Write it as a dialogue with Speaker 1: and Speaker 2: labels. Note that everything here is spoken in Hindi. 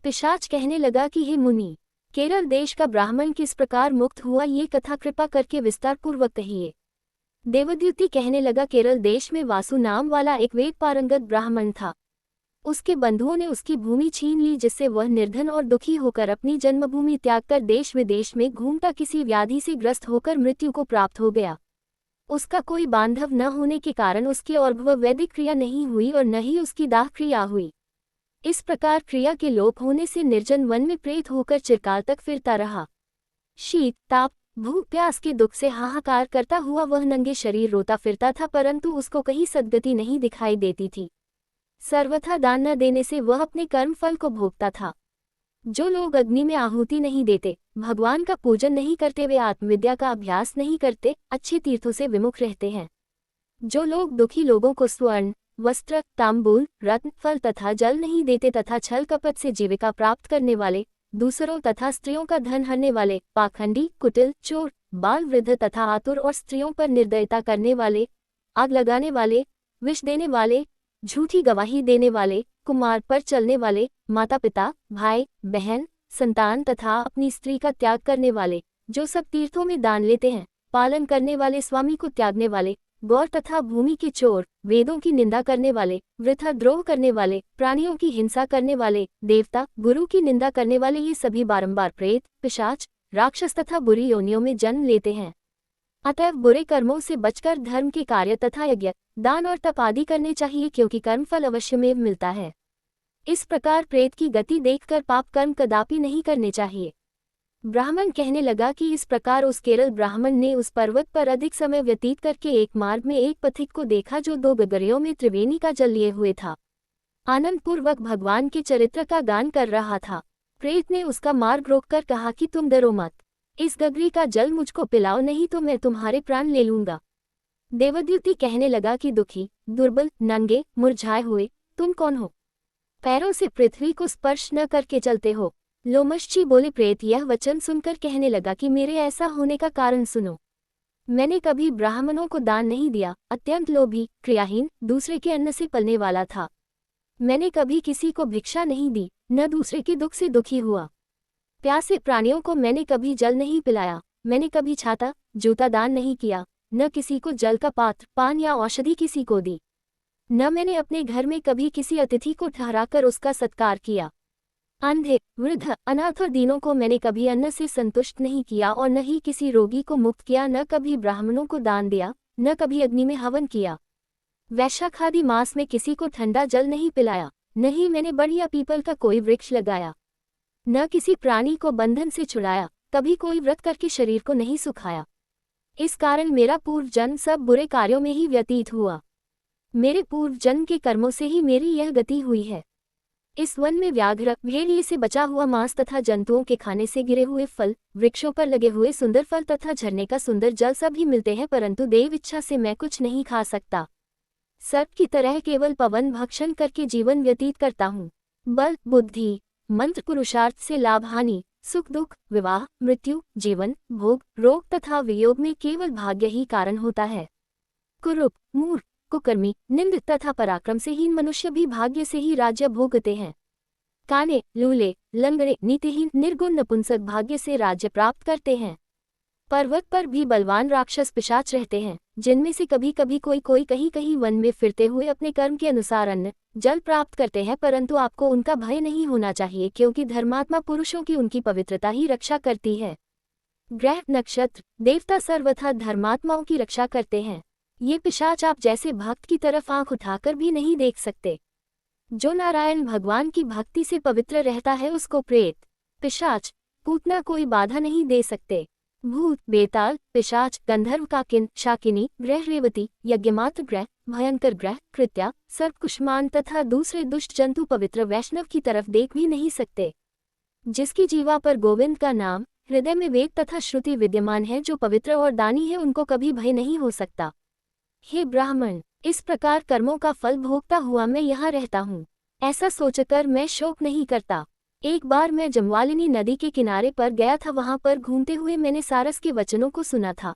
Speaker 1: पिशाच कहने लगा कि हे मुनि, केरल देश का ब्राह्मण किस प्रकार मुक्त हुआ, ये कथा कृपा करके विस्तार पूर्वक कहिए। देवद्युति कहने लगा, केरल देश में वासु नाम वाला एक वेद पारंगत ब्राह्मण था। उसके बंधुओं ने उसकी भूमि छीन ली, जिससे वह निर्धन और दुखी होकर अपनी जन्मभूमि त्याग कर देश विदेश में घूमता किसी व्याधि से ग्रस्त होकर मृत्यु को प्राप्त हो गया। उसका कोई बांधव न होने के कारण उसकी और वैदिक क्रिया नहीं हुई और न ही उसकी दाह क्रिया हुई। इस प्रकार क्रिया के लोप होने से निर्जन वन में प्रेत होकर चिरकाल तक फिरता रहा। शीत, ताप, भूख, प्यास के दुख से हाहाकार करता हुआ वह नंगे शरीर रोता फिरता था, परंतु उसको कहीं सद्गति नहीं दिखाई देती थी। सर्वथा दान न देने से वह अपने कर्म फल को भोगता था। जो लोग अग्नि में आहुति नहीं देते, भगवान का पूजन नहीं करते, वे आत्मविद्या का अभ्यास नहीं करते, अच्छे तीर्थों से विमुख रहते हैं। जो लोग दुखी लोगों को स्वर्ण, वस्त्र, तांबूल, रत्न, फल तथा जल नहीं देते तथा छल कपट से जीविका प्राप्त करने वाले, दूसरों तथा स्त्रियों का धन हरने वाले, पाखंडी, कुटिल, चोर, बाल, वृद्ध तथा आतुर और स्त्रियों पर निर्दयता करने वाले, आग लगाने वाले, विष देने वाले, झूठी गवाही देने वाले, कुमार पर चलने वाले, माता पिता, भाई बहन, संतान तथा अपनी स्त्री का त्याग करने वाले, जो सब तीर्थों में दान लेते हैं, पालन करने वाले, स्वामी को त्यागने वाले, गौर तथा भूमि के चोर, वेदों की निंदा करने वाले, वृथा द्रोह करने वाले, प्राणियों की हिंसा करने वाले, देवता गुरु की निंदा करने वाले, ये सभी बारंबार प्रेत, पिशाच, राक्षस तथा बुरी योनियों में जन्म लेते हैं। अतएव बुरे कर्मों से बचकर धर्म के कार्य तथा यज्ञ, दान और तप आदि करने चाहिए, क्योंकि कर्मफल अवश्यमेव मिलता है। इस प्रकार प्रेत की गति देखकर पाप कर्म कदापि नहीं करने चाहिए। ब्राह्मण कहने लगा कि इस प्रकार उस केरल ब्राह्मण ने उस पर्वत पर अधिक समय व्यतीत करके एक मार्ग में एक पथिक को देखा, जो 2 गगरियों में त्रिवेणी का जल लिए हुए था। आनंद पूर्वक भगवान के चरित्र का गान कर रहा था। प्रेत ने उसका मार्ग रोककर कहा कि तुम डरो मत, इस गगरी का जल मुझको पिलाओ, नहीं तो मैं तुम्हारे प्राण ले लूंगा। देवद्युति कहने लगा कि दुखी, दुर्बल, नंगे, मुरझाए हुए तुम कौन हो? पैरों से पृथ्वी को स्पर्श न करके चलते हो। लोमशजी बोले। प्रेत यह वचन सुनकर कहने लगा कि मेरे ऐसा होने का कारण सुनो। मैंने कभी ब्राह्मणों को दान नहीं दिया, अत्यंत लोभी, क्रियाहीन, दूसरे के अन्न से पलने वाला था। मैंने कभी किसी को भिक्षा नहीं दी, न दूसरे के दुख से दुखी हुआ। प्यासे प्राणियों को मैंने कभी जल नहीं पिलाया। मैंने कभी छाता, जूता दान नहीं किया, न किसी को जल का पात्र, पान या औषधि किसी को दी। न मैंने अपने घर में कभी किसी अतिथि को ठहराकर उसका सत्कार किया। अंधे, वृद्ध, अनाथ और दीनों को मैंने कभी अन्न से संतुष्ट नहीं किया और न ही किसी रोगी को मुक्त किया। न कभी ब्राह्मणों को दान दिया, न कभी अग्नि में हवन किया। वैशाखादि मास में किसी को ठंडा जल नहीं पिलाया। न ही मैंने बड़ या पीपल का कोई वृक्ष लगाया। न किसी प्राणी को बंधन से छुड़ाया। कभी कोई व्रत करके शरीर को नहीं सुखाया। इस कारण मेरा पूर्व जन्म सब बुरे कार्यों में ही व्यतीत हुआ। मेरे पूर्व जन्म के कर्मों से ही मेरी यह गति हुई है। इस वन में व्याघ्र, भेड़िए से बचा हुआ मांस तथा जंतुओं के खाने से गिरे हुए फल, वृक्षों पर लगे हुए सुंदर फल तथा झरने का सुंदर जल सभी मिलते हैं, परंतु देव इच्छा से मैं कुछ नहीं खा सकता। सर्प की तरह केवल पवन भक्षण करके जीवन व्यतीत करता हूँ। बल, बुद्धि, मंत्र, पुरुषार्थ से लाभ हानि, सुख दुख, विवाह, मृत्यु, जीवन, भोग, रोग तथा वियोग में केवल भाग्य ही कारण होता है। कुरूप, मूर्ख, कुकर्मी, निंदित तथा पराक्रम से हीन मनुष्य भी भाग्य से ही राज्य भोगते हैं। काने, लूले, लंगड़े, नीतिहीन, निर्गुण नपुंसक भाग्य से राज्य प्राप्त करते हैं। पर्वत पर भी बलवान राक्षस पिशाच रहते हैं, जिनमें से कभी कभी कोई कहीं कहीं वन में फिरते हुए अपने कर्म के अनुसार अन्न जल प्राप्त करते हैं, परंतु आपको उनका भय नहीं होना चाहिए, क्योंकि धर्मात्मा पुरुषों की उनकी पवित्रता ही रक्षा करती है। ग्रह, नक्षत्र, देवता सर्वथा धर्मात्माओं की रक्षा करते हैं। ये पिशाच आप जैसे भक्त की तरफ आंख उठाकर भी नहीं देख सकते। जो नारायण भगवान की भक्ति से पवित्र रहता है, उसको प्रेत, पिशाच, पूतना कोई बाधा नहीं दे सकते। भूत, बेताल, पिशाच, गंधर्व, काकिन, शाकिनी, ग्रह, रेवती, यज्ञमात्र ग्रह, भयंकर ग्रह, कृत्या, सर्पकुष्मान तथा दूसरे दुष्ट जंतु पवित्र वैष्णव की तरफ देख भी नहीं सकते। जिसकी जीवा पर गोविंद का नाम, हृदय में वेद तथा श्रुति विद्यमान है, जो पवित्र और दानी है, उनको कभी भय नहीं हो सकता। हे ब्राह्मण, इस प्रकार कर्मों का फल भोगता हुआ मैं यहाँ रहता हूँ, ऐसा सोचकर मैं शोक नहीं करता। एक बार मैं जमवालिनी नदी के किनारे पर गया था। वहां पर घूमते हुए मैंने सारस के वचनों को सुना था।